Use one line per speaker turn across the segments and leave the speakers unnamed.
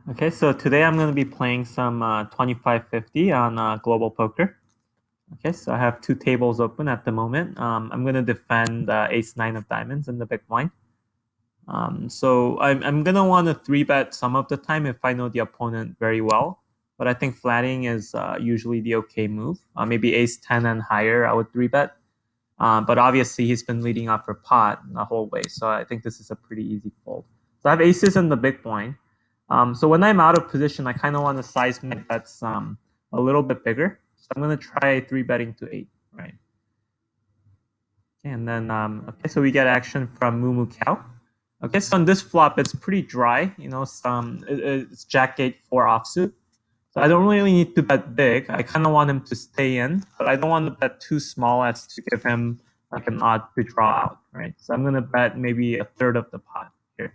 Okay, so today I'm going to be playing some 2550 on Global Poker. Okay, so I have two tables open at the moment. I'm going to defend Ace 9 of Diamonds in the big blind. So I'm going to want to 3-bet some of the time if I know the opponent very well. But I think flatting is usually the okay move. Maybe Ace 10 and higher, I would 3-bet. But obviously he's been leading up for pot the whole way, so I think this is a pretty easy fold. So I have aces in the big blind. So when I'm out of position, I kind of want to size my bets a little bit bigger. So I'm going to try 3-betting to 8, right? Okay, and then, okay, so we get action from Moo Cow. Okay, so on this flop, it's pretty dry. It's Jack 8 4 offsuit. So I don't really need to bet big. I kind of want him to stay in, but I don't want to bet too small as to give him like an odd to draw out, right? So I'm going to bet maybe a third of the pot here.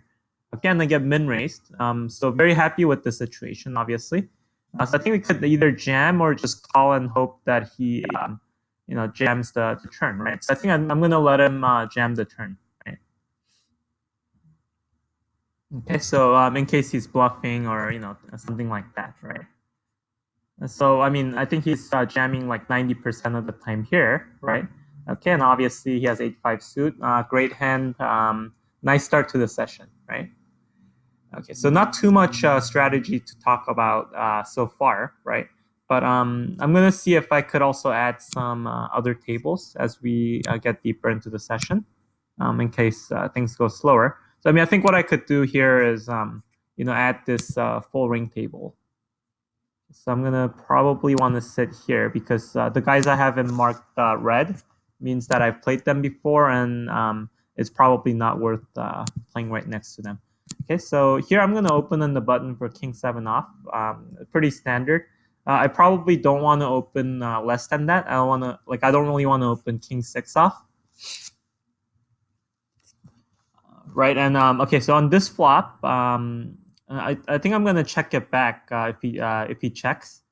Again, I get min raised. So very happy with the situation, obviously. So I think we could either jam or just call and hope that he, jams the turn, right? So I think I'm going to let him jam the turn, right? Okay, so in case he's bluffing or something like that, right? So, I mean, I think he's jamming like 90% of the time here, right? Okay, and obviously he has 8-5 suit. Great hand. Nice start to the session, right? Okay, so not too much strategy to talk about so far, right? But I'm going to see if I could also add some other tables as we get deeper into the session in case things go slower. So, I mean, I think what I could do here is, add this full ring table. So I'm gonna probably want to sit here because the guys I have in marked red means that I've played them before, and it's probably not worth playing right next to them. Okay, so here I'm gonna open on the button for King 7 off. Pretty standard. I probably don't want to open less than that. I don't really want to open King 6 off. Right, and okay, so on this flop, I think I'm gonna check it back if he checks.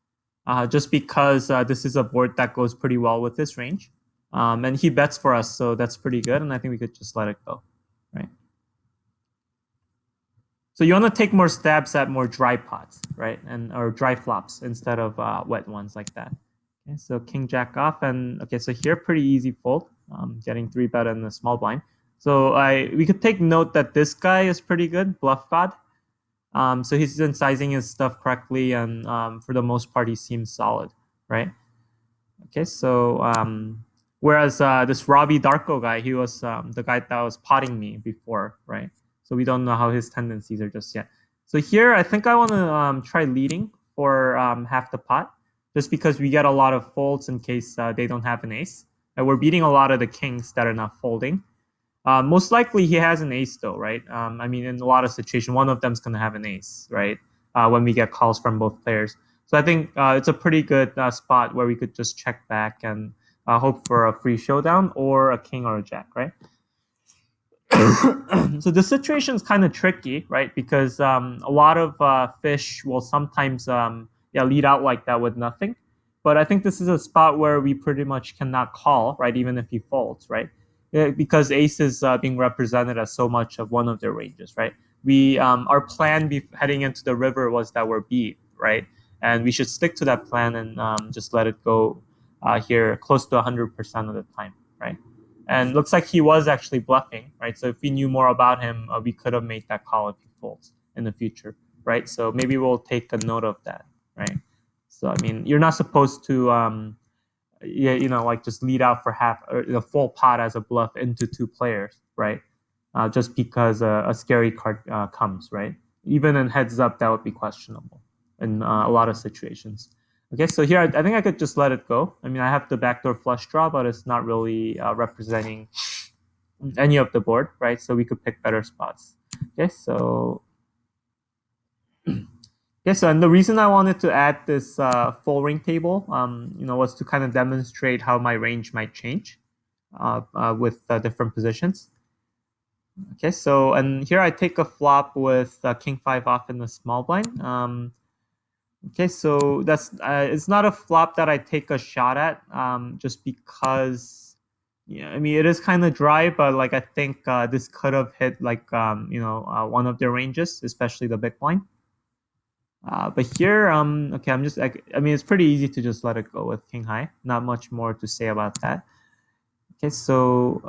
Just because this is a board that goes pretty well with this range. And he bets for us, so that's pretty good, and I think we could just let it go, right? So you want to take more stabs at more dry pots, right? Or dry flops instead of wet ones like that. Okay, so King Jack off, and okay, so here pretty easy fold, getting 3-bet in the small blind. So we could take note that this guy is pretty good, Bluff God. So he's been sizing his stuff correctly, and for the most part, he seems solid, right? Okay, so whereas this Robbie Darko guy, he was the guy that was potting me before, right? So we don't know how his tendencies are just yet. So here, I think I want to try leading for half the pot, just because we get a lot of folds in case they don't have an ace. And we're beating a lot of the kings that are not folding. Most likely he has an ace though, right? I mean, in a lot of situations, one of them's going to have an ace, right? When we get calls from both players. So I think it's a pretty good spot where we could just check back and hope for a free showdown or a king or a jack, right? So the situation is kind of tricky, right? Because a lot of fish will sometimes lead out like that with nothing. But I think this is a spot where we pretty much cannot call, right? Even if he folds, right? Yeah, because ace is being represented as so much of one of their ranges, right? We our plan heading into the river was that we're beat, right? And we should stick to that plan and just let it go here close to 100% of the time, right? And looks like he was actually bluffing, right? So if we knew more about him, we could have made that call if he folds in the future, right? So maybe we'll take a note of that, right? So I mean, you're not supposed to, like just lead out for half or the full pot as a bluff into two players, right? Just because a scary card comes, right? Even in heads up, that would be questionable in a lot of situations. Okay, so here I think I could just let it go. I mean, I have the backdoor flush draw, but it's not really representing any of the board, right? So we could pick better spots. Okay, so yes, and the reason I wanted to add this full ring table, was to kind of demonstrate how my range might change with different positions. Okay, so and here I take a flop with King 5 off in the small blind. Okay, so that's it's not a flop that I take a shot at, just because, yeah, I mean it is kind of dry, but like I think this could have hit like one of their ranges, especially the big blind. But here, okay, I mean, it's pretty easy to just let it go with king high. Not much more to say about that. Okay, so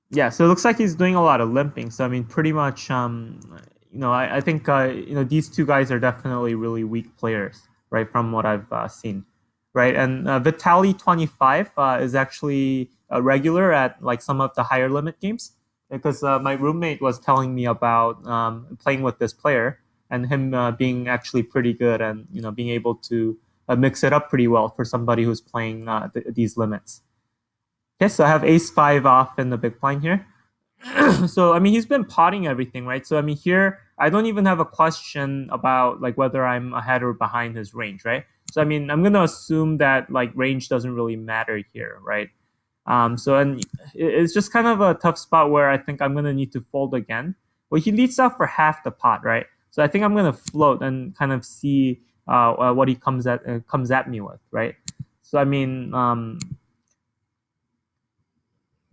yeah, so it looks like he's doing a lot of limping. So I mean, pretty much, I think these two guys are definitely really weak players, right? From what I've seen, right? And Vitali 25 is actually a regular at like some of the higher limit games because my roommate was telling me about playing with this player and him being actually pretty good and being able to mix it up pretty well for somebody who's playing these limits. Okay, so I have ace five off in the big blind here. So I mean he's been potting everything, right? So I mean here I don't even have a question about like whether I'm ahead or behind his range, right? So I mean I'm gonna assume that like range doesn't really matter here, right? So and it's just kind of a tough spot where I think I'm gonna need to fold again. Well, he leads out for half the pot, right? So I think I'm gonna float and kind of see what he comes at me with, right? So I mean,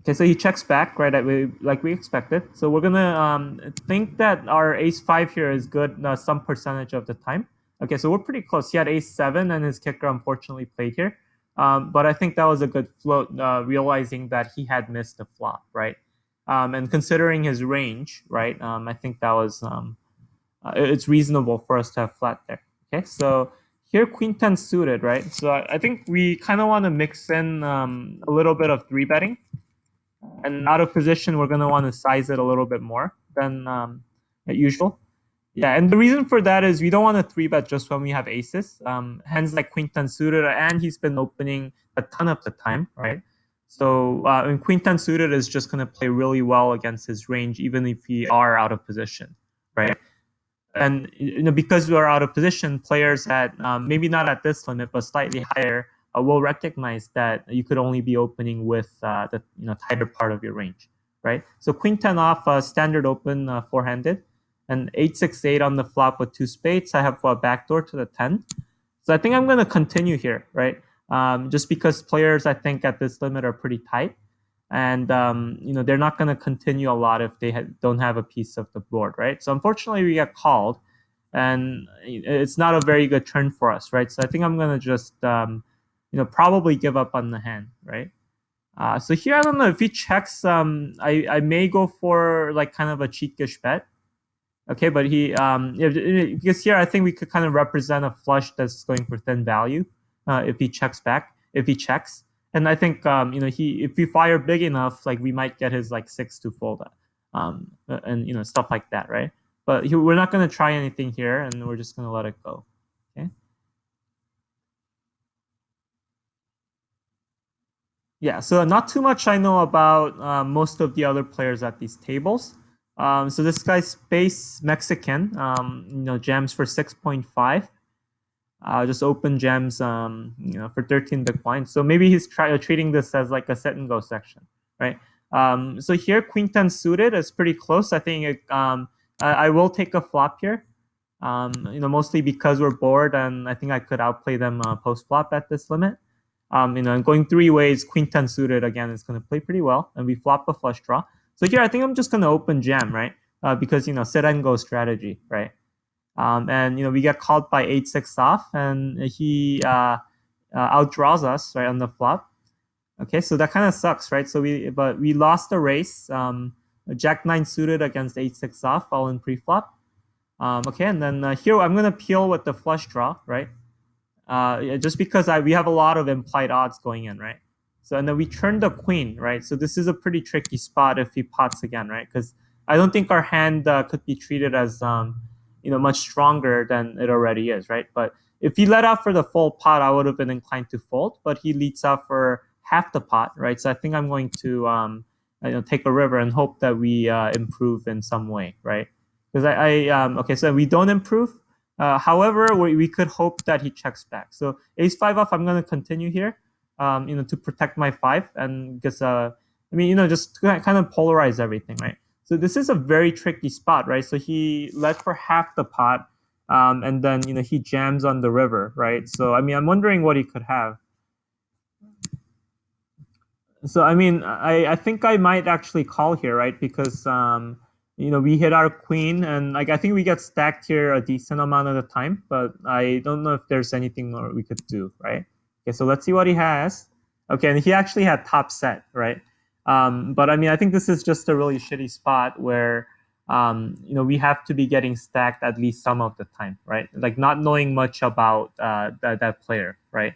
okay, so he checks back, right? Like we expected. So we're gonna think that our ace five here is good some percentage of the time. Okay, so we're pretty close. He had ace seven, and his kicker unfortunately played here. But I think that was a good float, realizing that he had missed the flop, right? And considering his range, right? I think that was it's reasonable for us to have flat there. Okay, so here queen ten suited, right? So I think we kind of want to mix in a little bit of three betting and out of position, we're going to want to size it a little bit more than usual. Yeah, and the reason for that is we don't want to three bet just when we have aces. Hands like queen ten suited, and he's been opening a ton of the time, right? So and queen ten suited is just going to play really well against his range, even if we are out of position, right? And because we are out of position, players at maybe not at this limit but slightly higher will recognize that you could only be opening with the tighter part of your range, right? So queen ten off, standard open four-handed, and 8-6-8 on the flop with two spades. I have a backdoor to the 10. So I think I'm going to continue here, right? Just because players I think at this limit are pretty tight, and they're not going to continue a lot if they don't have a piece of the board, right? So unfortunately we get called, and it's not a very good turn for us, right? So I think I'm going to just probably give up on the hand, right? So here I don't know if he checks. I may go for like kind of a cheekish bet. Okay, but because here I think we could kind of represent a flush that's going for thin value if he checks back, if he checks. And I think he if we fire big enough, like we might get his like six to fold, and stuff like that, right? But we're not going to try anything here, and we're just going to let it go. Okay. Yeah, so not too much I know about most of the other players at these tables. So this guy's Space Mexican, jams for 6.5. Just open gems, for 13 big blinds. So maybe he's treating this as like a set and go section, right? So here, queen 10 suited is pretty close. I think I will take a flop here, mostly because we're bored and I think I could outplay them post flop at this limit. And going three ways, queen 10 suited again is going to play pretty well, and we flop a flush draw. So here, I think I'm just going to open jam, right? Because set and go strategy, right? And we get called by 8-6 off, and he outdraws us right on the flop. Okay, so that kind of sucks, right? But we lost the race. Jack 9 suited against 8-6 off, all in pre-flop. Okay, and then here I'm gonna peel with the flush draw, right? Yeah, just because we have a lot of implied odds going in, right? So and then we turn the queen, right? So this is a pretty tricky spot if he pots again, right? Because I don't think our hand could be treated as much stronger than it already is, right? But if he let out for the full pot, I would have been inclined to fold. But he leads out for half the pot, right? So I think I'm going to take a river and hope that we improve in some way, right? Because okay, so we don't improve. However, we could hope that he checks back. So ace five off, I'm going to continue here, to protect my five, and because just kind of polarize everything, right? So this is a very tricky spot, right? So he led for half the pot, and then he jams on the river, right? So I mean, I'm wondering what he could have. So I mean, I think I might actually call here, right? Because we hit our queen, and like I think we get stacked here a decent amount of the time, but I don't know if there's anything more we could do, right? Okay, so let's see what he has. Okay, and he actually had top set, right? But I mean, I think this is just a really shitty spot where we have to be getting stacked at least some of the time, right? Like not knowing much about that player, right?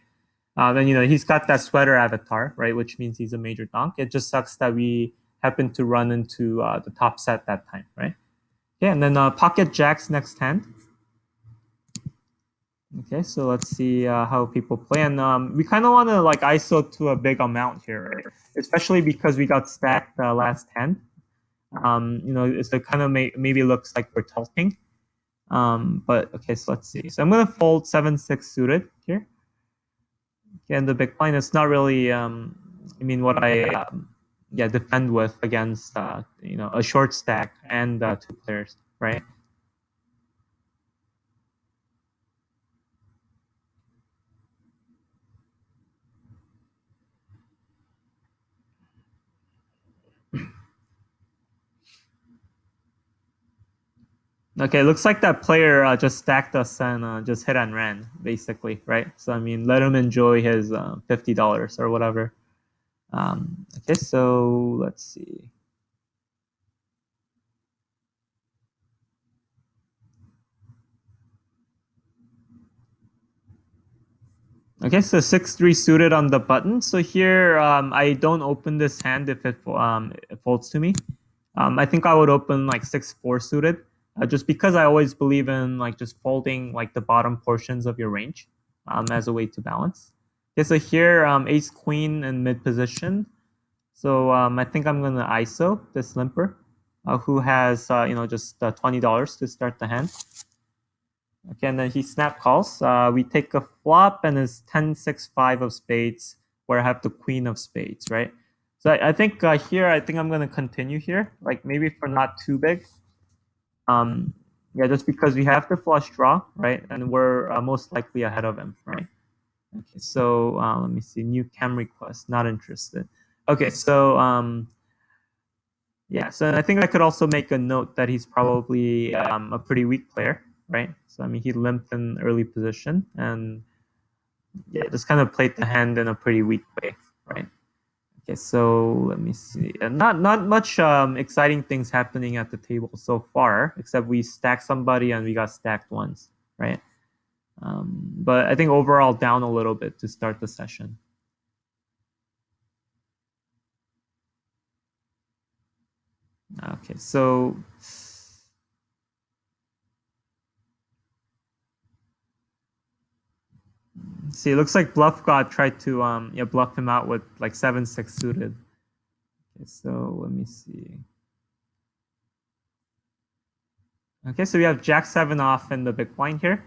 Then he's got that sweater avatar, right, which means he's a major donk. It just sucks that we happen to run into the top set that time, right? Okay, and then pocket jacks next hand. Okay, so let's see how people play, and we kind of want to like ISO to a big amount here, right? Especially because we got stacked last hand. It's kind of maybe looks like we're tilting. But okay, so let's see. So I'm gonna fold 7-6 suited here. Okay, and the big blind is not really I mean what I defend with against a short stack and two players, right? Okay, looks like that player just stacked us and just hit and ran, basically, right? So I mean, let him enjoy his $50 or whatever. Okay, so let's see. Okay, so 6-3 suited on the button. So here, I don't open this hand if it folds to me. I think I would open like 6-4 suited, just because I always believe in like just folding like the bottom portions of your range as a way to balance. Okay, so here, ace queen in mid position. So I think I'm gonna ISO this limper, who has just $20 to start the hand. Okay, and then he snap calls. We take a flop and it's 10-6-5 of spades, where I have the queen of spades, right? So I think here, I think I'm going to continue here, like maybe for not too big. Yeah, just because we have the flush draw, right? And we're most likely ahead of him, right? Okay, so let me see. New cam request, not interested. Okay, so yeah, so I think I could also make a note that he's probably a pretty weak player, right? So I mean, he limped in early position, and yeah, just kind of played the hand in a pretty weak way, right? Okay, so let me see. Not much exciting things happening at the table so far, except we stacked somebody and we got stacked once, right? But I think overall down a little bit to start the session. Okay, so see, it looks like Bluff God tried to bluff him out with like 7-6 suited. Okay, so let me see. Okay, so we have Jack 7 off in the big blind here.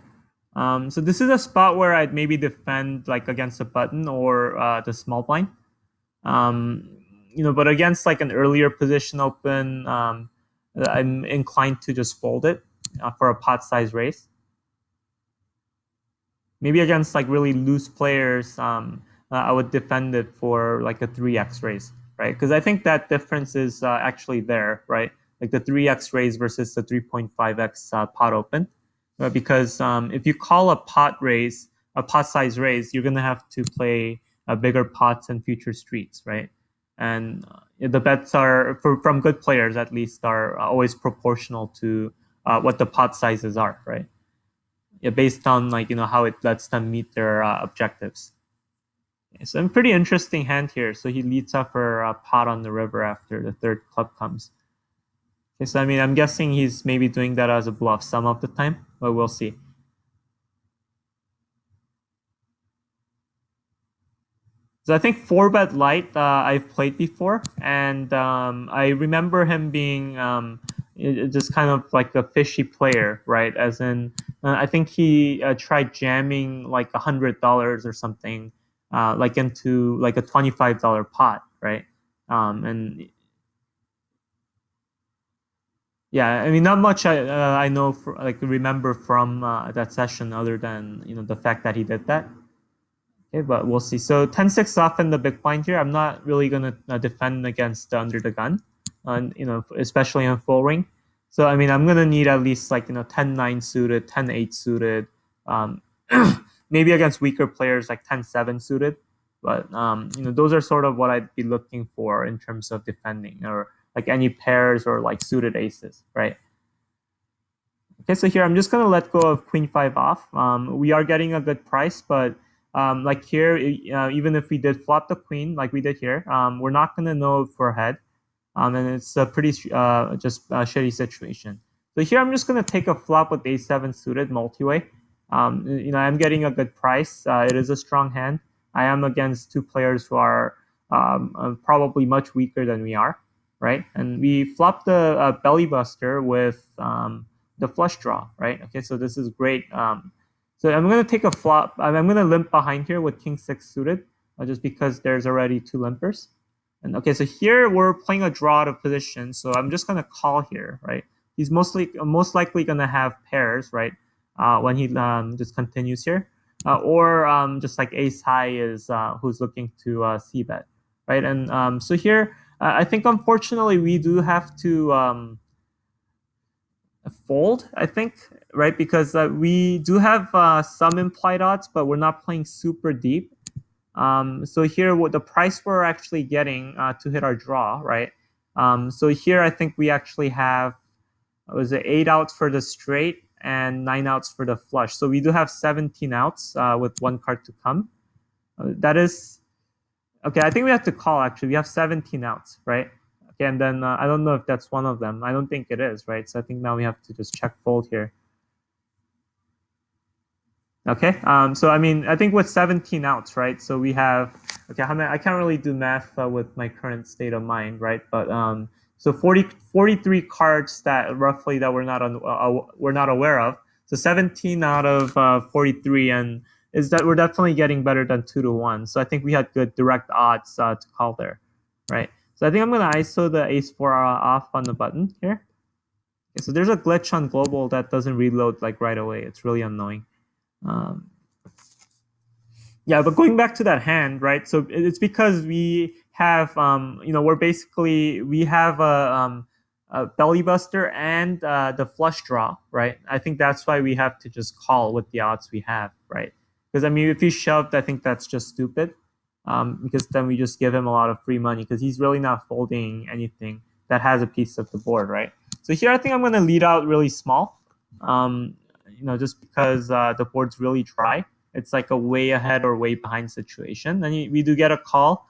So this is a spot where I'd maybe defend like against a button or the small blind. Um, but against like an earlier position open, I'm inclined to just fold it for a pot size raise. Maybe against like really loose players, I would defend it for like a 3x raise, right? Because I think that difference is actually there, right? Like the 3x raise versus the 3.5x pot open. Because if you call a pot raise, a pot size raise, you're going to have to play bigger pots and future streets, right? And the bets are, from good players at least, are always proportional to what the pot sizes are, right? Yeah, based on like how it lets them meet their objectives. Yeah, so a pretty interesting hand here. So he leads up for a pot on the river after the third club comes. Okay, so I mean, I'm guessing he's maybe doing that as a bluff some of the time, but we'll see. So I think 4-bet light I've played before, and I remember him being just kind of like a fishy player, right? As in, I think he tried jamming like $100 or something, like into like a $25 pot, right? And yeah, I mean, not much I know like remember from that session other than the fact that he did that. Okay, but we'll see. So 10-6 off in the big blind here. I'm not really going to defend against under the gun, and especially on full ring. So I mean, I'm gonna need at least like 10-9 suited, 10-8 suited, um, maybe against weaker players like 10-7 suited. But those are sort of what I'd be looking for in terms of defending, or like any pairs or like suited aces, right? Okay, so here I'm just gonna let go of queen five off. We are getting a good price, but like here, even if we did flop the queen like we did here, we're not gonna know if we're ahead. And it's a pretty just shitty situation. So here I'm just gonna take a flop with a7 suited multi-way. I'm getting a good price. It is a strong hand. I am against two players who are probably much weaker than we are, right? And we flopped the belly buster with the flush draw, right? Okay, so this is great. So I'm gonna take a flop. I'm gonna limp behind here with king six suited, just because there's already two limpers. And okay, so here we're playing a draw out of position, so I'm just gonna call here, right? He's most likely gonna have pairs, right? When he just continues here, or just like ace high is who's looking to c bet, right? And so here, I think unfortunately we do have to fold, I think, right? Because we do have some implied odds, but we're not playing super deep. So here, what the price we're actually getting to hit our draw, right? So here, I think we actually have was it 8 outs for the straight and 9 outs for the flush. So we do have 17 outs with one card to come. That is okay. I think we have to call. Actually, we have 17 outs, right? Okay, and then I don't know if that's one of them. I don't think it is, right? So I think now we have to just check fold here. Okay. So I mean, I think with 17 outs, right? So we have okay. I can't really do math with my current state of mind, right? But so 43 cards that roughly that we're not aware of. So 17 out of 43, and is that we're definitely getting better than 2-1. So I think we had good direct odds to call there, right? So I think I'm gonna ISO the ace four off on the button here. Okay, so there's a glitch on global that doesn't reload like right away. It's really annoying. Um, yeah, but going back to that hand, right? So it's because we have, we have a belly buster and the flush draw, right? I think that's why we have to just call with the odds we have, right? Because I mean, if he shoved, I think that's just stupid. Because then we just give him a lot of free money because he's really not folding anything that has a piece of the board, right? So here, I think I'm going to lead out really small, just because the board's really dry. It's like a way ahead or way behind situation. And we do get a call.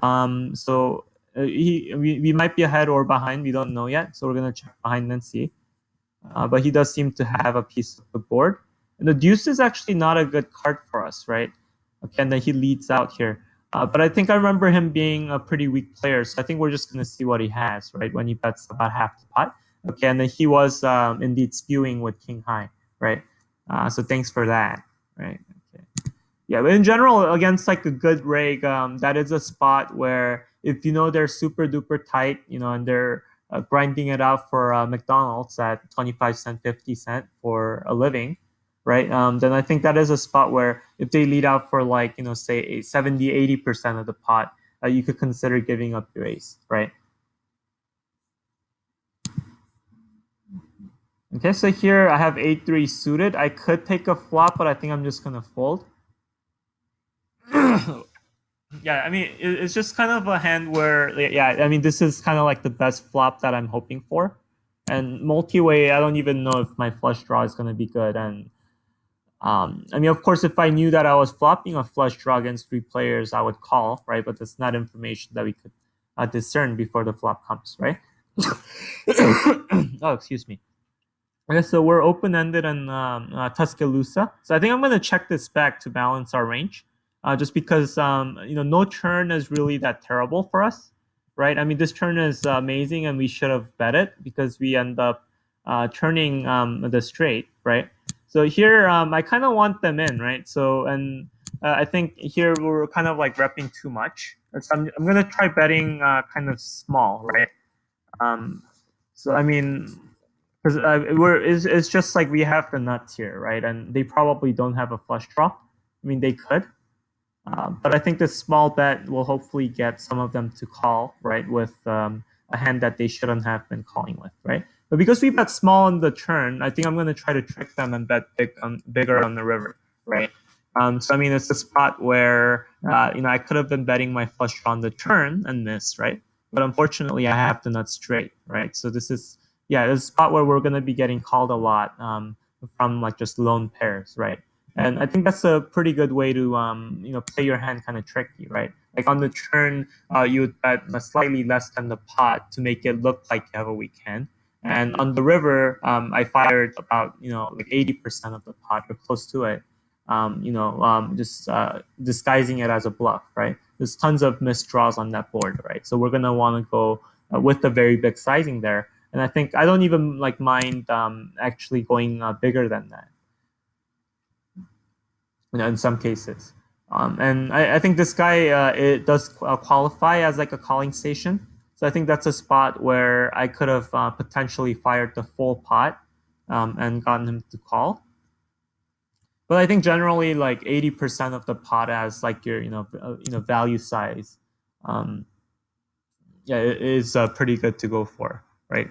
So we might be ahead or behind. We don't know yet. So we're going to check behind and see. But he does seem to have a piece of the board. And the deuce is actually not a good card for us, right? Okay, and then he leads out here. But I think I remember him being a pretty weak player. So I think we're just going to see what he has, right? When he bets about half the pot. Okay, and then he was indeed spewing with king high, right? So thanks for that, right? Okay. Yeah, but in general, against like a good rig, that is a spot where if they're super duper tight, and they're grinding it out for McDonald's at 25 cent, 50 cent for a living, right? Then I think that is a spot where if they lead out for like, say 70, 80% of the pot, you could consider giving up your ace, right? Okay, so here I have 8-3 suited. I could take a flop, but I think I'm just going to fold. Yeah, I mean, it's just kind of a hand where, yeah, I mean, this is kind of like the best flop that I'm hoping for. And multi-way, I don't even know if my flush draw is going to be good. And I mean, of course, if I knew that I was flopping a flush draw against three players, I would call, right? But that's not information that we could discern before the flop comes, right? Oh, excuse me. Okay, so we're open-ended in Tuscaloosa. So I think I'm going to check this back to balance our range, just because no turn is really that terrible for us, right? I mean, this turn is amazing, and we should have bet it because we end up turning the straight, right? So here, I kind of want them in, right? So and I think here we're kind of like repping too much. So I'm going to try betting kind of small, right? Um, so I mean, because it's just like we have the nuts here, right? And they probably don't have a flush draw. I mean, they could, but I think the small bet will hopefully get some of them to call, right, with a hand that they shouldn't have been calling with, right? But because we bet small on the turn, I think I'm going to try to trick them and bet bigger on the river, right? So I mean, it's a spot where I could have been betting my flush draw on the turn and miss, right? But unfortunately, I have the nut straight, right? So this is a spot where we're going to be getting called a lot from like just lone pairs, right? And I think that's a pretty good way to play your hand kind of tricky, right? Like on the turn, you would bet slightly less than the pot to make it look like you have a weak hand. And on the river, I fired about like 80% of the pot or close to it. Just disguising it as a bluff, right? There's tons of missed draws on that board, right? So we're gonna want to go with the very big sizing there. And I think I don't even like mind actually going bigger than that, in some cases. And I think this guy it does qualify as like a calling station. So I think that's a spot where I could have potentially fired the full pot and gotten him to call. But I think generally like 80% of the pot as like your value size, um, yeah, it is pretty good to go for, right?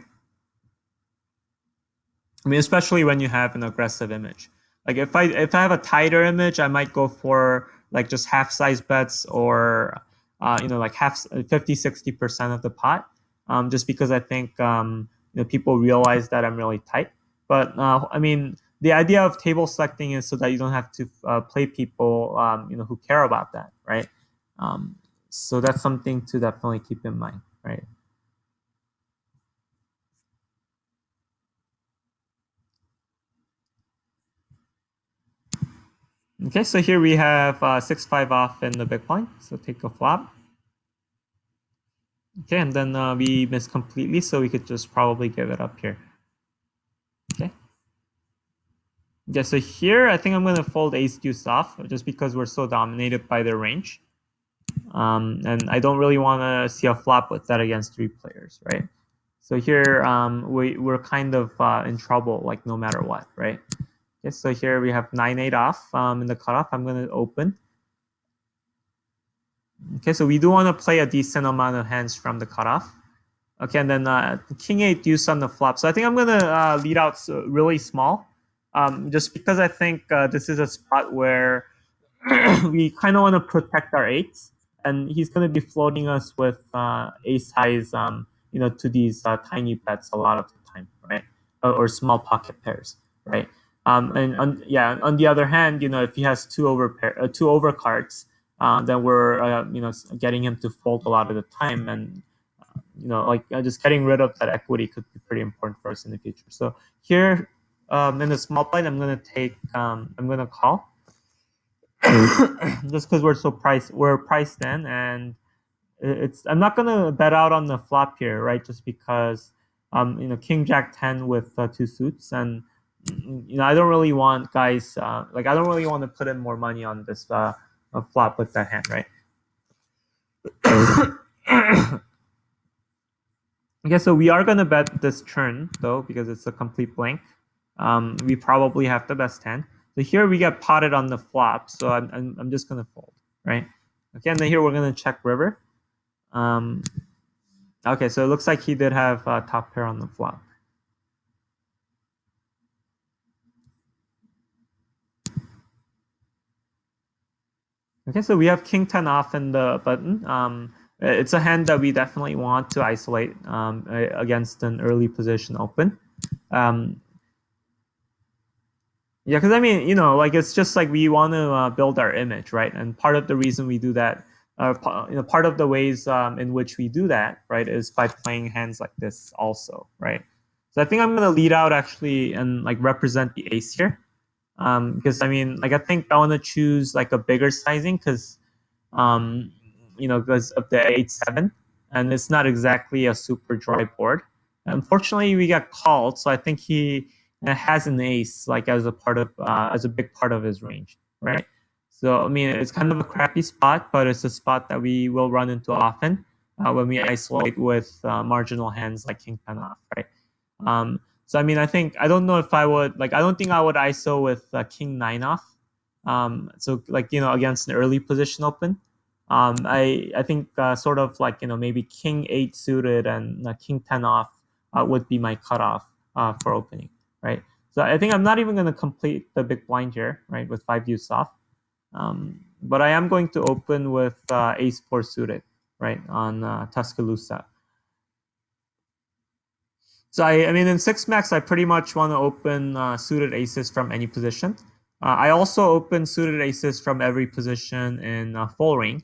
I mean, especially when you have an aggressive image. Like if I have a tighter image, I might go for like just half size bets or like half 50-60% of the pot, just because I think people realize that I'm really tight. But I mean, the idea of table selecting is so that you don't have to play people who care about that, right? Um, so that's something to definitely keep in mind, right? Okay, so here we have 6-5 off in the big blind. So take a flop. Okay, and then we missed completely, so we could just probably give it up here. Okay. Yeah, so here I think I'm going to fold ace deuce off just because we're so dominated by their range. And I don't really want to see a flop with that against three players, right? So here we're kind of in trouble, like no matter what, right? Okay, so here we have 9-8 off in the cutoff. I'm going to open. Okay, so we do want to play a decent amount of hands from the cutoff. Okay, and then king 8 deuce on the flop. So I think I'm going to lead out really small, just because I think this is a spot where we kind of want to protect our eights, and he's going to be floating us with ace highs, to these tiny bets a lot of the time, right? Or small pocket pairs, right? And on the other hand, if he has two over cards, then we're getting him to fold a lot of the time, and just getting rid of that equity could be pretty important for us in the future. So here in the small blind, I'm going to take, I'm going to call just because we're priced in, and I'm not going to bet out on the flop here, right? Just because, King Jack 10 with two suits, and I don't really want guys I don't really want to put in more money on this flop with that hand, right? Okay, so we are going to bet this turn, though, because it's a complete blank. We probably have the best hand. So here we get potted on the flop, so I'm just going to fold, right? Okay, and then here we're going to check river. Okay, so it looks like he did have top pair on the flop. Okay, so we have king 10 off in the button. It's a hand that we definitely want to isolate against an early position open. Yeah, because I mean, it's just like we want to build our image, right? And part of the reason we do that, part of the ways in which we do that, right, is by playing hands like this also, right? So I think I'm gonna lead out actually and like represent the ace here, because I mean, like I think I want to choose like a bigger sizing because, because of the 8-7, and it's not exactly a super dry board. Unfortunately, we got called, so I think he has an ace like as a big part of his range, right? So I mean, it's kind of a crappy spot, but it's a spot that we will run into often when we isolate with marginal hands like king 10 off, right? So I mean, I don't know if I would I don't think I would ISO with king 9 off. So like against an early position open. I think sort of like maybe king 8 suited and king 10 off would be my cutoff for opening, right? So I think I'm not even going to complete the big blind here, right, with 5 deuce off. But I am going to open with ace 4 suited, right, on Tuscaloosa. So I mean, in 6 max, I pretty much want to open suited aces from any position. I also open suited aces from every position in full ring,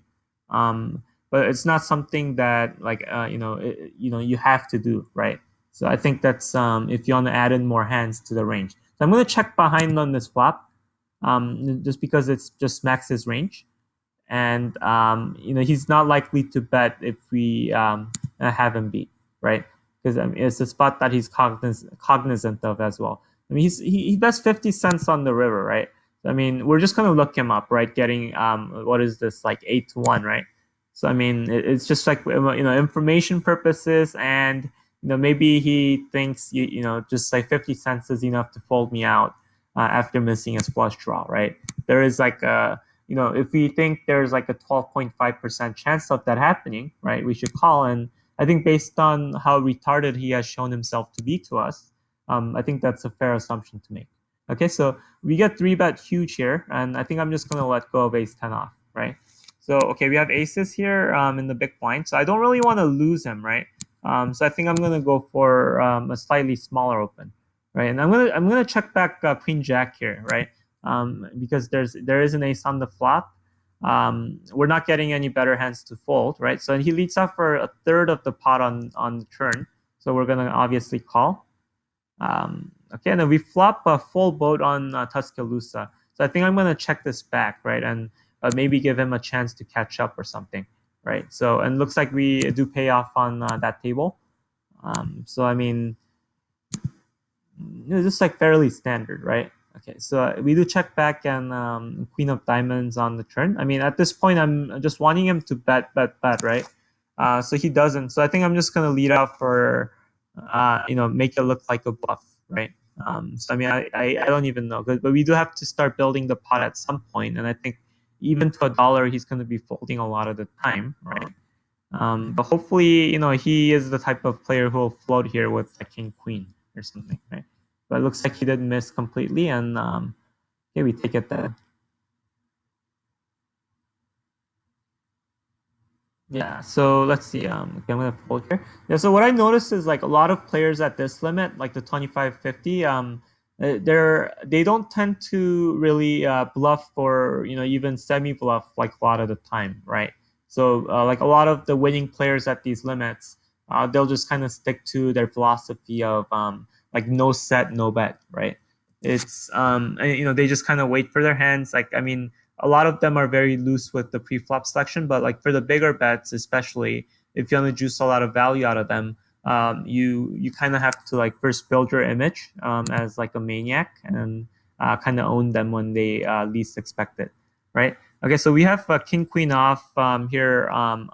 but it's not something that like you have to do, right? So I think that's if you want to add in more hands to the range. So I'm going to check behind on this flop, just because it's just max's range, and he's not likely to bet if we have him beat, right? Because it's a spot that he's cognizant of as well. I mean, he bets 50 cents on the river, right? I mean, we're just gonna look him up, right? Getting what is this, like 8 to 1, right? So I mean, it's just like information purposes, and maybe he thinks just like 50 cents is enough to fold me out after missing a flush draw, right? There is like a if we think there's like a 12.5% chance of that happening, right, we should call. And I think based on how retarded he has shown himself to be to us, I think that's a fair assumption to make. Okay, so we get 3-bet huge here, and I think I'm just going to let go of ace 10 off, right? So, okay, we have aces here in the big blind, so I don't really want to lose him, right? So I think I'm going to go for a slightly smaller open, right? And I'm gonna check back queen jack here, right? Because there is an ace on the flop. We're not getting any better hands to fold, right? So he leads up for a third of the pot on the turn. So we're gonna obviously call. Okay, and then we flop a full boat on Tuscaloosa. So I think I'm gonna check this back, right, and maybe give him a chance to catch up or something, right? So and looks like we do pay off on that table. So I mean, it's just like fairly standard, right? Okay, so we do check back and queen of diamonds on the turn. I mean, at this point, I'm just wanting him to bet, right? So he doesn't. So I think I'm just gonna lead out for, make it look like a bluff, right? So I mean, I don't even know, but we do have to start building the pot at some point, and I think even to a dollar, he's gonna be folding a lot of the time, right? But hopefully, he is the type of player who will float here with a king queen or something, right? But it looks like he did miss completely, and okay, we take it there. Yeah, so let's see. Okay, I'm gonna fold here. Yeah, so what I noticed is like a lot of players at this limit, like the 25-50, they don't tend to really bluff or even semi bluff like a lot of the time, right? So like a lot of the winning players at these limits, they'll just kind of stick to their philosophy of like no set, no bet, right? It's and, they just kind of wait for their hands. Like I mean, a lot of them are very loose with the pre-flop selection, but like for the bigger bets, especially if you want to juice a lot of value out of them, you kind of have to like first build your image as like a maniac and kind of own them when they least expect it, right? Okay, so we have king queen off here on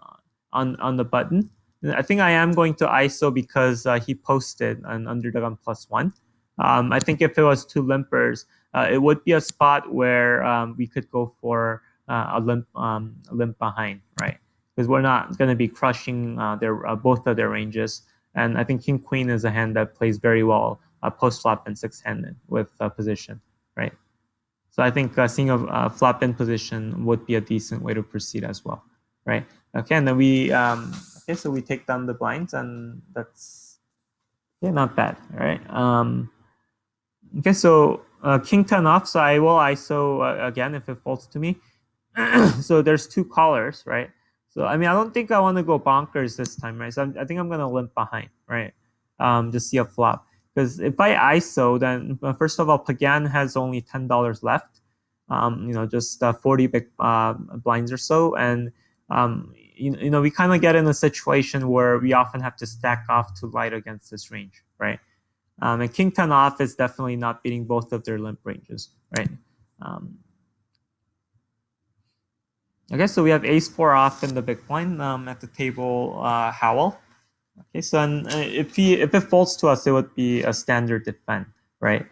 the button. I think I am going to ISO because he posted an underdog +1. I think if it was two limpers, it would be a spot where we could go for a limp behind, right? Because we're not going to be crushing their both of their ranges. And I think king queen is a hand that plays very well post flop and six handed with position, right? So I think seeing a flop in position would be a decent way to proceed as well, right? Okay, and then we okay, so we take down the blinds, and that's not bad, right? Okay, so king 10 off, so I will ISO again if it folds to me. So there's two callers, right? So I mean, I don't think I want to go bonkers this time, right? So I think I'm gonna limp behind, right? Just see a flop. Because if I ISO, then first of all, Pagan has only $10 left. Just 40 big blinds or so, and we kind of get in a situation where we often have to stack off to light against this range, right? And king 10 off is definitely not beating both of their limp ranges, right? Um, okay, so we have ace 4 off in the big blind at the table, Howell. Okay, so if it folds to us, it would be a standard defend, right?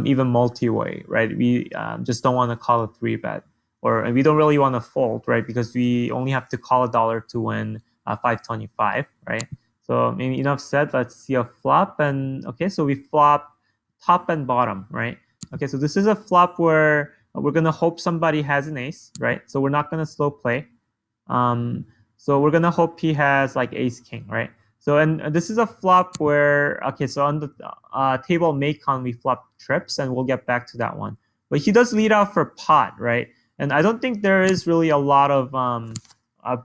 Even multi-way, right? We just don't want to call a 3-bet, or we don't really want to fold, right? Because we only have to call a dollar to win 525, right? So maybe enough said. Let's see a flop. And okay, so we flop top and bottom, right? Okay, so this is a flop where we're gonna hope somebody has an ace, right? So we're not gonna slow play. Um, so we're gonna hope he has like ace king, right? So and this is a flop where okay, so on the table Macon we flop trips, and we'll get back to that one. But he does lead out for pot, right? And I don't think there is really a lot of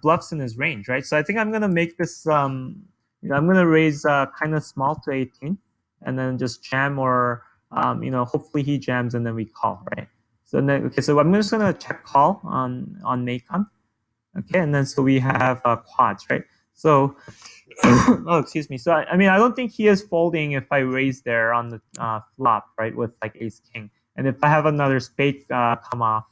bluffs in his range, right? So I think I'm gonna make this I'm gonna raise kind of small to 18, and then just jam, or hopefully he jams and then we call, right? So then okay, so I'm just gonna check call on Macon. Okay, and then so we have quads, right? So, oh, excuse me. So I mean, I don't think he is folding if I raise there on the flop, right, with like ace king. And if I have another spade come off,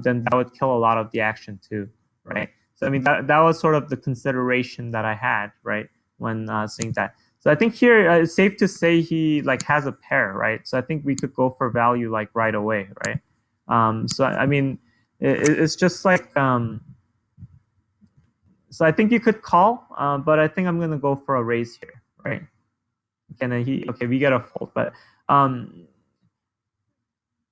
then that would kill a lot of the action too, right? So I mean, that was sort of the consideration that I had, right, when seeing that. So I think here it's safe to say he like has a pair, right? So I think we could go for value like right away, right? So I mean, it's just like so I think you could call, but I think I'm gonna go for a raise here, right? And then we get a fold, but um,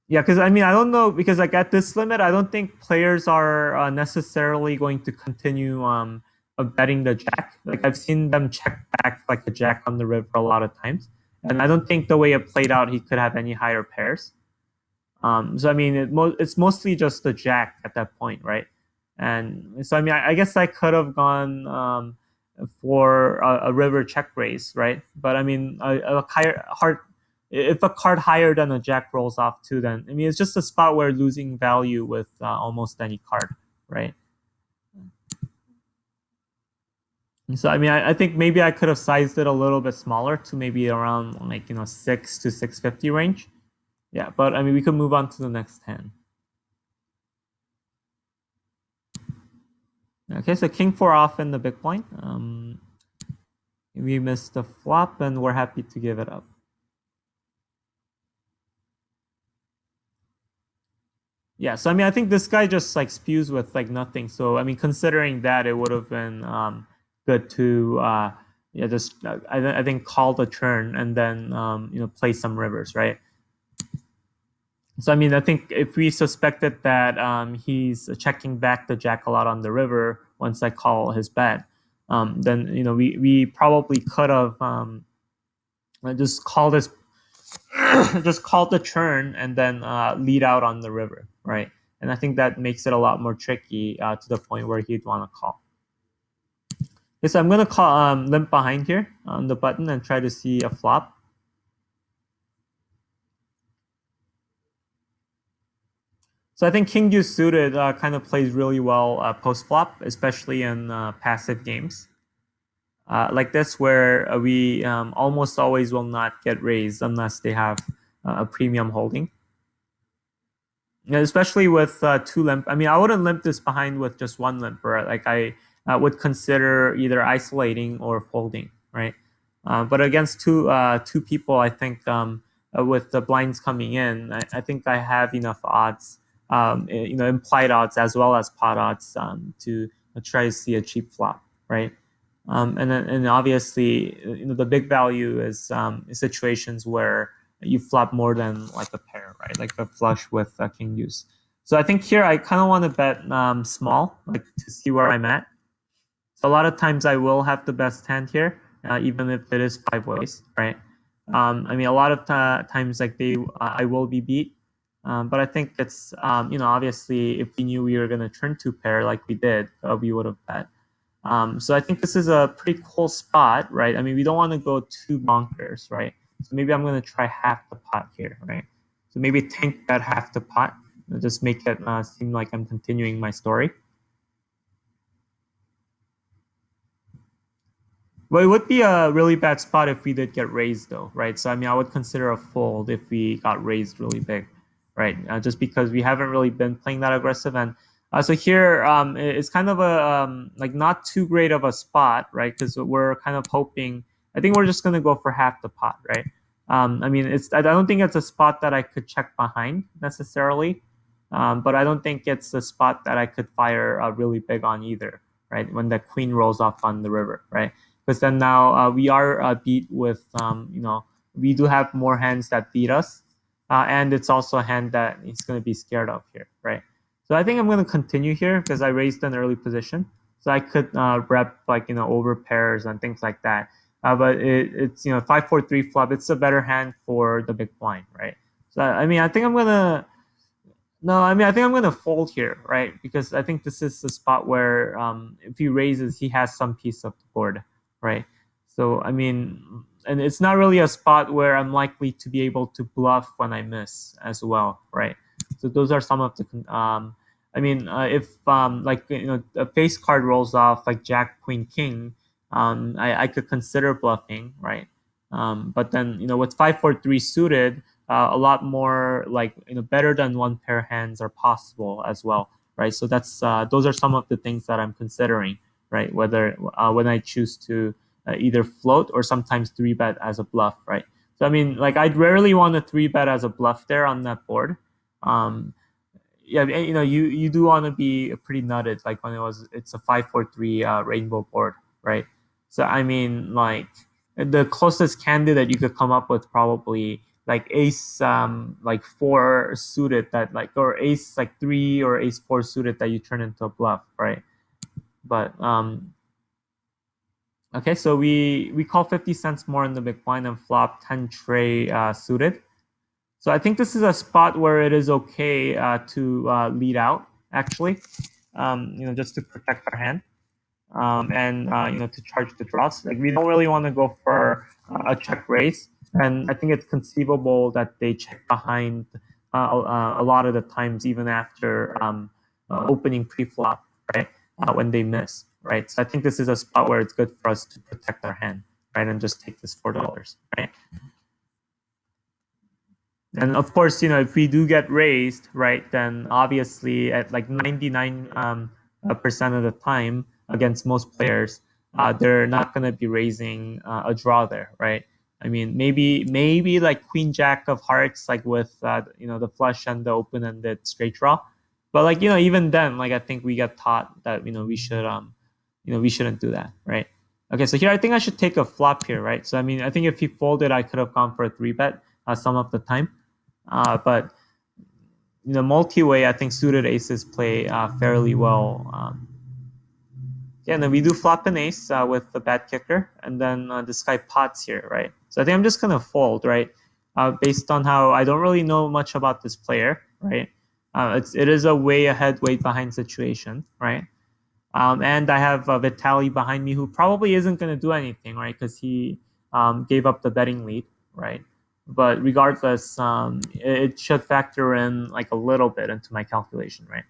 yeah, because I mean I don't know, because like at this limit, I don't think players are necessarily going to continue of betting the jack. Like I've seen them check back like the jack on the river a lot of times, and I don't think the way it played out, he could have any higher pairs. So I mean, it's mostly just the jack at that point, right? And so I mean, I guess I could have gone for a river check raise, right? But I mean, a higher hard if a card higher than a jack rolls off too, then I mean, it's just a spot where losing value with almost any card, right? So I mean, I think maybe I could have sized it a little bit smaller to maybe around like 6 to 650 range. Yeah, but I mean, we could move on to the next hand. Okay, so king four off in the big blind. We missed the flop, and we're happy to give it up. Yeah, so I mean, I think this guy just like spews with like nothing. So I mean, considering that, it would have been good to yeah, just I think call the turn and then play some rivers, right? So I mean, I think if we suspected that he's checking back the jack a lot on the river once I call his bet, then we probably could have just called this just called the turn and then lead out on the river, right? And I think that makes it a lot more tricky to the point where he'd want to call. Okay, so I'm gonna call limp behind here on the button and try to see a flop. So I think king deuce suited kind of plays really well post flop, especially in passive games like this, where we almost always will not get raised unless they have a premium holding. Yeah, especially with two limp. I mean, I wouldn't limp this behind with just one limper. Like I would consider either isolating or folding, right? But against two people, I think with the blinds coming in, I think I have enough odds, implied odds as well as pot odds to try to see a cheap flop, right? And obviously, the big value is situations where you flop more than like a pair, right? Like a flush with king deuce. So I think here I kind of want to bet small, like to see where I'm at. So a lot of times I will have the best hand here, even if it is five ways, right? I mean, a lot of times like I will be beat. But I think it's obviously if we knew we were going to turn two pair like we did, we would have bet. So I think this is a pretty cool spot, right? I mean, we don't want to go too bonkers, right? So maybe I'm going to try half the pot here, right? So maybe tank that half the pot, just make it seem like I'm continuing my story. Well, it would be a really bad spot if we did get raised, though, right? So I mean, I would consider a fold if we got raised really big, right? Just because we haven't really been playing that aggressive, and so here it's kind of a like not too great of a spot, right? Because we're kind of hoping. I think we're just gonna go for half the pot, right? I mean, I don't think it's a spot that I could check behind necessarily, but I don't think it's a spot that I could fire really big on either, right? When the queen rolls off on the river, right? because then now we are beat with we do have more hands that beat us, and it's also a hand that he's going to be scared of here, right? So I think I'm going to continue here because I raised an early position, so I could rep like over pairs and things like that. But it's 5-4-3 flop. It's a better hand for the big blind, right? So I mean, I think I'm gonna no, I mean, I think I'm gonna fold here, right? Because I think this is the spot where if he raises, he has some piece of the board, right? So I mean, and it's not really a spot where I'm likely to be able to bluff when I miss as well, right? So those are some of the I mean, if like a face card rolls off like Jack, Queen, King, I could consider bluffing, right? But then with 5-4-3 suited, a lot more like better than one pair hands are possible as well, right? So that's those are some of the things that I'm considering, right? Whether when I choose to either float or sometimes three bet as a bluff, right? So I mean, like I'd rarely want to three bet as a bluff there on that board. Um, yeah, you do want to be pretty nutted, like when it's a 5-4-3 rainbow board, right? So I mean, like the closest candidate that you could come up with probably like ace like four suited that like or ace like three or ace four suited that you turn into a bluff, right? But okay, so we call 50 cents more in the big blind and flop 10 tray suited. So I think this is a spot where it is okay to lead out, actually, just to protect our hand and to charge the draws. Like we don't really want to go for a check raise, and I think it's conceivable that they check behind a lot of the times, even after opening pre-flop, right? When they miss, right? So I think this is a spot where it's good for us to protect our hand, right, and just take this $4, right? And of course, if we do get raised, right, then obviously at like 99% of the time against most players, they're not going to be raising a draw there, right? I mean, maybe like Queen Jack of Hearts, like with the flush and the open ended straight draw, but like even then, like I think we get taught that we should we shouldn't do that, right? Okay, so here I think I should take a flop here, right? So I mean, I think if he folded, I could have gone for a three bet some of the time. But multi-way, I think suited aces play fairly well. Yeah, and then we do flop an ace with the bad kicker, and then this guy pots here, right? So I think I'm just gonna fold, right? Based on how I don't really know much about this player, right? It is a way ahead, way behind situation, right? And I have Vitali behind me, who probably isn't going to do anything, right? Because he gave up the betting lead, right? But regardless, it should factor in like a little bit into my calculation, right?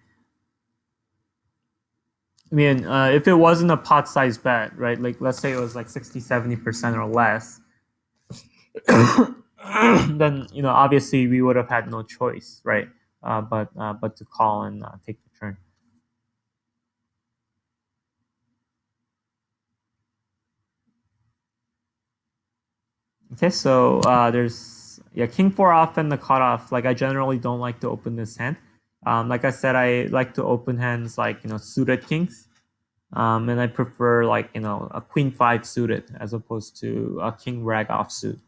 I mean, if it wasn't a pot size bet, right? Like let's say it was like 60-70% or less, then obviously we would have had no choice, right? But to call and take the turn. Okay, so there's king four off and the cutoff. Like I generally don't like to open this hand. Like I said, I like to open hands like suited kings, and I prefer like a queen five suited as opposed to a king rag offsuit.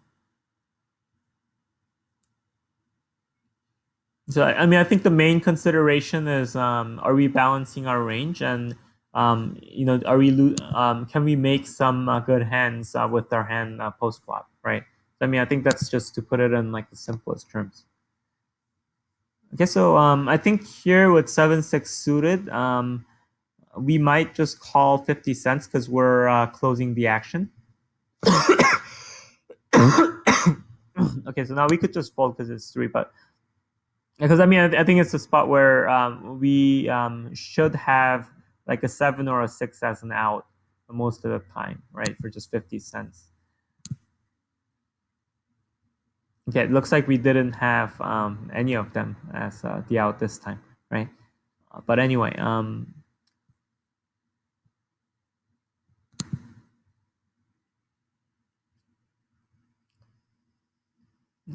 So I mean, I think the main consideration is are we balancing our range and are we can we make some good hands with our hand post flop, right? I mean, I think that's just to put it in like the simplest terms. Okay, so I think here with 7-6 suited, we might just call 50 cents because we're closing the action. Okay, so now we could just fold because it's three, but because I mean, I think it's a spot where we should have like a 7 or a 6 as an out most of the time, right? For just 50 cents. Okay, it looks like we didn't have any of them as the out this time, right? But anyway,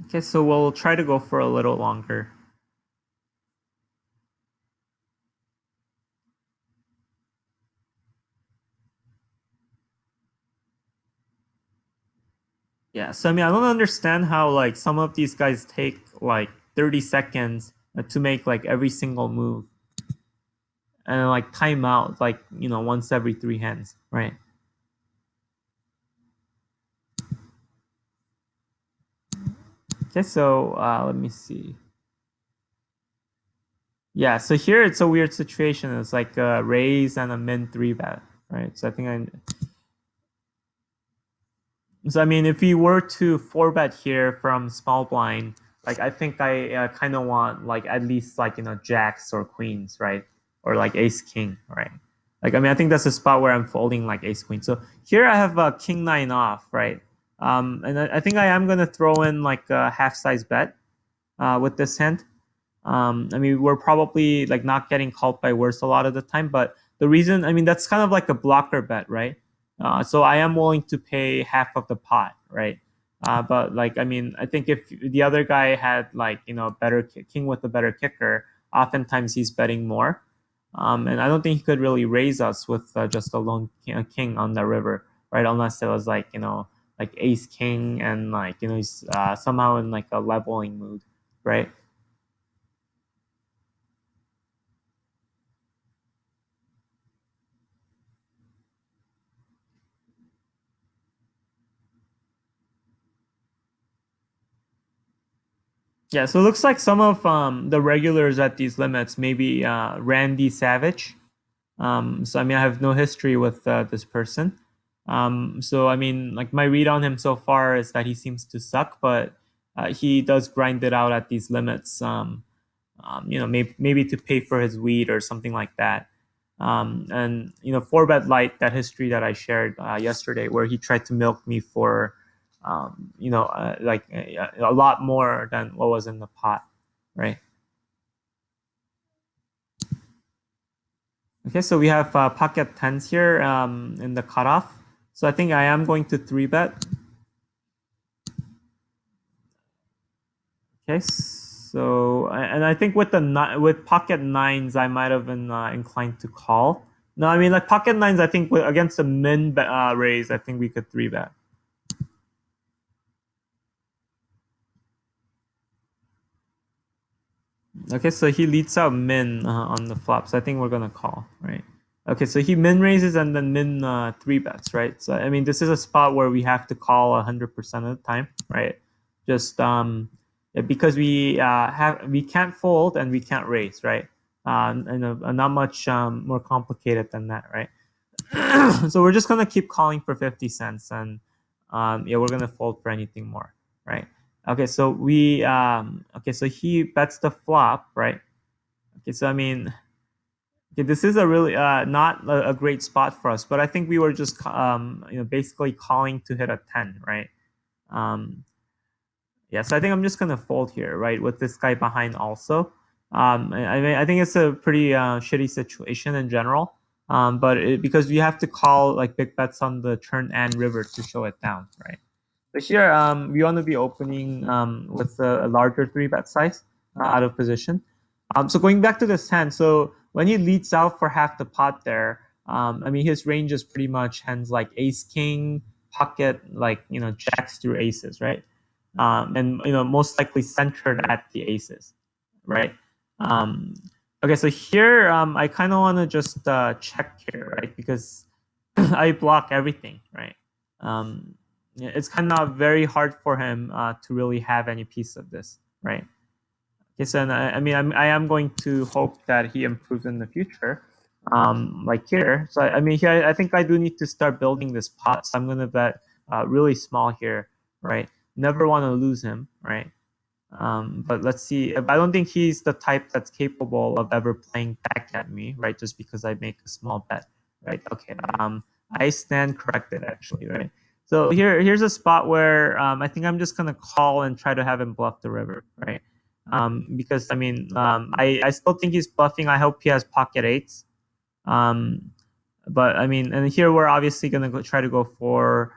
okay, so we'll try to go for a little longer. Yeah, so I mean, I don't understand how like some of these guys take like 30 seconds to make like every single move and like time out like, once every three hands, right? Okay, so let me see. Yeah, so here it's a weird situation. It's like a raise and a min three bet, right? So I mean, if we were to four bet here from small blind, like I think I kind of want like at least like jacks or queens, right? Or like ace king, right? Like I mean, I think that's a spot where I'm folding like ace queen. So here I have king nine off, right? And I think I am gonna throw in like a half size bet with this hand. I mean, we're probably like not getting called by worse a lot of the time, but the reason, I mean, that's kind of like a blocker bet, right? So I am willing to pay half of the pot, right? But like, I mean, I think if the other guy had like, better king with a better kicker, oftentimes he's betting more. And I don't think he could really raise us with just a lone king on the river, right? Unless it was like, like ace king and like, he's somehow in like a leveling mood, right? Yeah, so it looks like some of the regulars at these limits, maybe Randy Savage. So I mean, I have no history with this person. So I mean, like my read on him so far is that he seems to suck, but he does grind it out at these limits. Maybe to pay for his weed or something like that. And four bet light, that history that I shared yesterday, where he tried to milk me for, like a lot more than what was in the pot, right? Okay, so we have pocket tens here in the cutoff. So I think I am going to three bet. Okay, so and I think with with pocket nines, I might have been inclined to call. No, I mean like pocket nines. I think against a min raise, I think we could three bet. Okay, so he leads out min on the flop, so I think we're gonna call, right? Okay, so he min raises and then min three bets, right? So I mean, this is a spot where we have to call 100% of the time, right? Just yeah, because we can't fold and we can't raise, right? And not much more complicated than that, right? So we're just gonna keep calling for 50 cents, and yeah, we're gonna fold for anything more, right? Okay, so okay, so he bets the flop, right? Okay, so I mean, okay, this is a really not a great spot for us, but I think we were just basically calling to hit a 10, right? Um, yeah, so I think I'm just gonna fold here, right, with this guy behind also. I mean, I think it's a pretty shitty situation in general. Because you have to call like big bets on the turn and river to show it down, right? So here, we want to be opening with a larger three bet size out of position. So going back to this hand, so when he leads out for half the pot there, I mean his range is pretty much hands like ace king, pocket like jacks through aces, right? And most likely centered at the aces, right? Um, okay, so here I kind of want to just check here, right? Because I block everything, right? Um, yeah, it's kind of very hard for him to really have any piece of this, right? Yes, and I mean, I am going to hope that he improves in the future, like here. So I mean, here I think I do need to start building this pot. So I'm going to bet really small here, right? Never want to lose him, right? But let's see. I don't think he's the type that's capable of ever playing back at me, right? Just because I make a small bet, right? Okay. I stand corrected actually, right? So here's a spot where I think I'm just gonna call and try to have him bluff the river, right? Because I mean, I still think he's bluffing. I hope he has pocket eights. Um, but I mean, and here we're obviously gonna try to go for.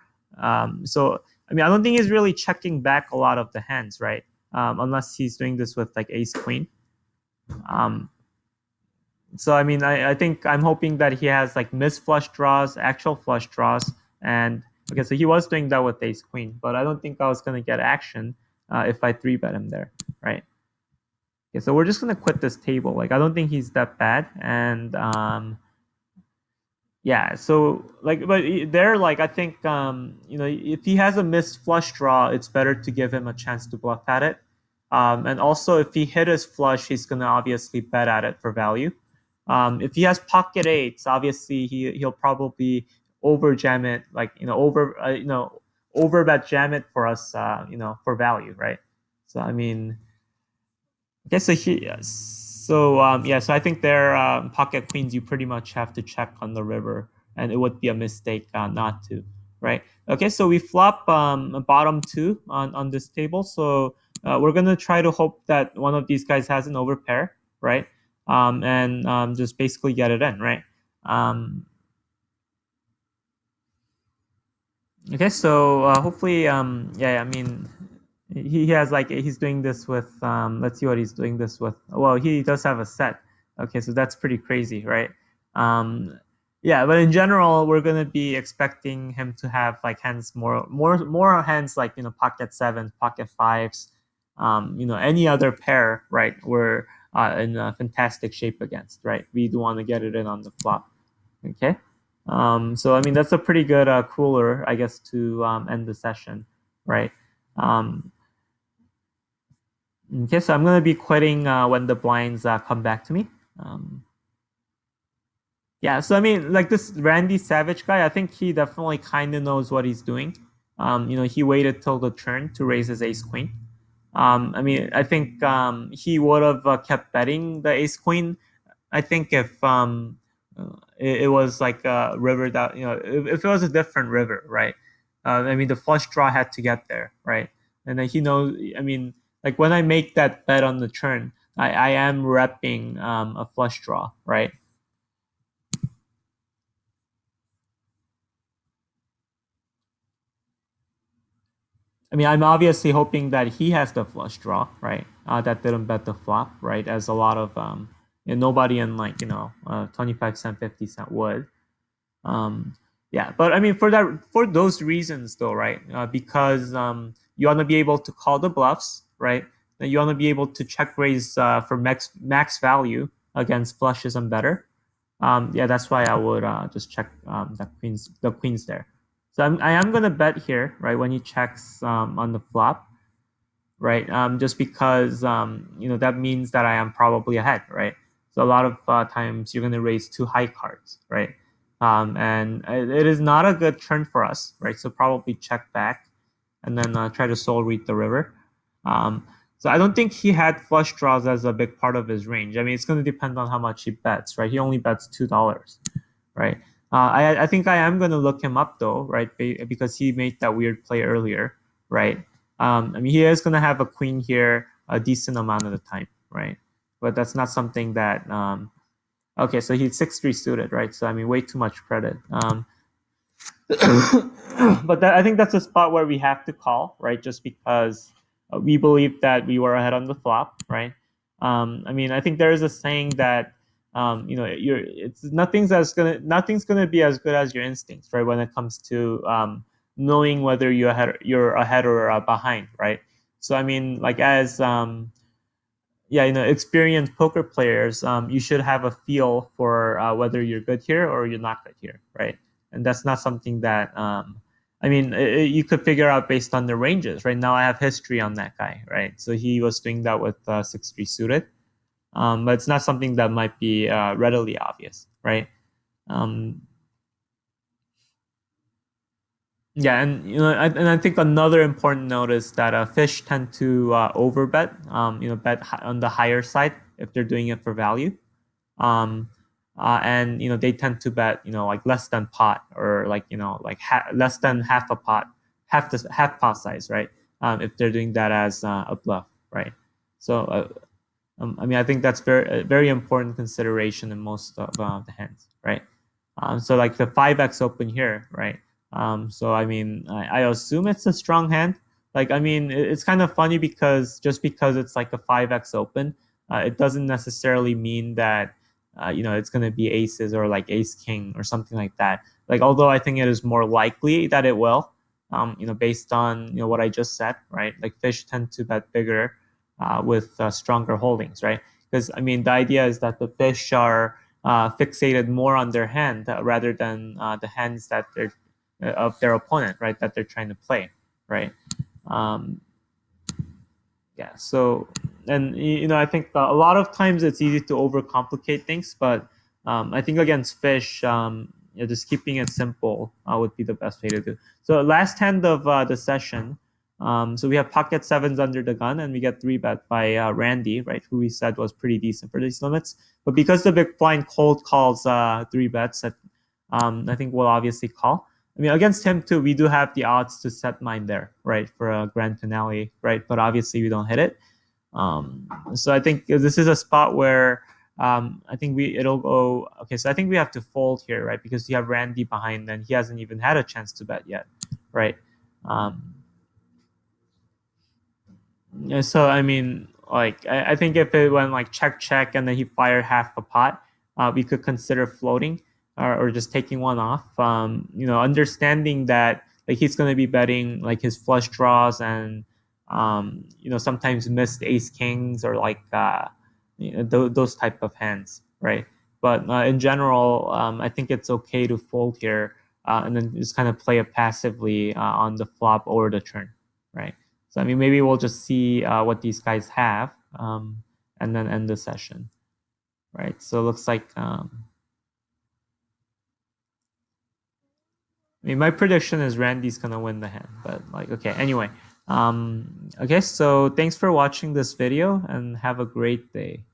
So I mean, I don't think he's really checking back a lot of the hands, right? Unless he's doing this with like ace queen. Um, so I mean, I think I'm hoping that he has like missed flush draws, actual flush draws, and Okay, so he was doing that with ace queen, but I don't think I was going to get action if I 3-bet him there, right? Okay, so we're just going to quit this table. Like, I don't think he's that bad. And yeah, so like, but there, like, I think, if he has a missed flush draw, it's better to give him a chance to bluff at it. And also, if he hit his flush, he's going to obviously bet at it for value. If he has pocket eights, obviously he'll probably over jam it, like over bet jam it for us, for value, right? So I mean, okay, so so I think their pocket queens you pretty much have to check on the river, and it would be a mistake not to, right? Okay, so we flop a bottom two on this table, so we're gonna try to hope that one of these guys has an overpair, right? And just basically get it in, right? Um, okay, so hopefully, yeah, I mean, he has like he's doing this with let's see what he's doing this with. Well, he does have a set. Okay, so that's pretty crazy, right? um yeah, but in general we're going to be expecting him to have like hands more hands, like pocket sevens, pocket fives, any other pair, right? We're in a fantastic shape against, right? We do want to get it in on the flop. Okay. So I mean that's a pretty good cooler, I guess, to end the session, right? um Okay, so I'm gonna be quitting when the blinds come back to me. Um, yeah, so I mean, like this Randy Savage guy, I think he definitely kind of knows what he's doing. He waited till the turn to raise his ace queen. I mean, I think he would have kept betting the ace queen. I think if it was like a river that if it was a different river, right? I mean, the flush draw had to get there, right? And then he knows. I mean, like when I make that bet on the turn, I am repping a flush draw, right? I mean, I'm obviously hoping that he has the flush draw, right? That didn't bet the flop, right? As a lot of nobody in like 25 cent, 50 cent would. Um, yeah, but I mean, for those reasons, though, right? Because you want to be able to call the bluffs, right? You want to be able to check raise for max value against flushes and better. Yeah, that's why I would just check the queens there. So I am gonna bet here, right? When he checks on the flop, right? Just because that means that I am probably ahead, right? So a lot of times you're going to raise two high cards, right? And it is not a good turn for us, right? So probably check back and then try to soul read the river. Um, so I don't think he had flush draws as a big part of his range. I mean, it's going to depend on how much he bets, right? He only bets $2, right? I think I am going to look him up though, right? Because he made that weird play earlier, right? I mean, he is going to have a queen here a decent amount of the time, right? But that's not something that. Okay, so he's 6-3 suited, right? So I mean, way too much credit. But I think that's a spot where we have to call, right? Just because we believe that we were ahead on the flop, right? I mean, I think there is a saying that nothing's gonna be as good as your instincts, right? When it comes to knowing whether you're ahead or behind, right? So I mean, like as yeah, experienced poker players, you should have a feel for whether you're good here or you're not good here, right? And that's not something that I mean, you could figure out based on the ranges. Right now, I have history on that guy, right? So he was doing that with 6-3 suited, but it's not something that might be readily obvious, right? Um, yeah, and I think another important note is that fish tend to overbet, bet on the higher side if they're doing it for value. um and they tend to bet like less than pot, or like like less than half a pot, half pot size, right? If they're doing that as a bluff, right? So I mean, I think that's very important consideration in most of the hands, right? So like the 5x open here, right? So I mean, I assume it's a strong hand. Like, I mean, it's kind of funny because just because it's like a 5x open, it doesn't necessarily mean that it's going to be aces or like ace king or something like that. Like, although I think it is more likely that it will, based on what I just said, right? Like fish tend to bet bigger with stronger holdings, right? Because I mean, the idea is that the fish are fixated more on their hand rather than the hands that they're of their opponent, right? That they're trying to play, right? Um, yeah. So, and I think a lot of times it's easy to overcomplicate things, but I think against fish, just keeping it simple would be the best way to do. So last hand of the session. So we have pocket sevens under the gun, and we get three bet by Randy, right? Who we said was pretty decent for these limits. But because the big blind cold calls three bets, that I think we'll obviously call. I mean, against him too, we do have the odds to set mine there, right, for a grand finale, right? But obviously, we don't hit it. So I think this is a spot where I think it'll go. Okay, so I think we have to fold here, right? Because you have Randy behind, and he hasn't even had a chance to bet yet, right? Um, yeah, so I mean, like I think if it went like check check and then he fired half a pot, we could consider floating or just taking one off. Understanding that like he's going to be betting like his flush draws and sometimes missed ace kings or like those type of hands, right? But in general, I think it's okay to fold here and then just kind of play it passively on the flop or the turn, right? So I mean, maybe we'll just see what these guys have, and then end the session, right? So it looks like I mean, my prediction is Randy's gonna win the hand, but like, okay, anyway, okay. So thanks for watching this video, and have a great day.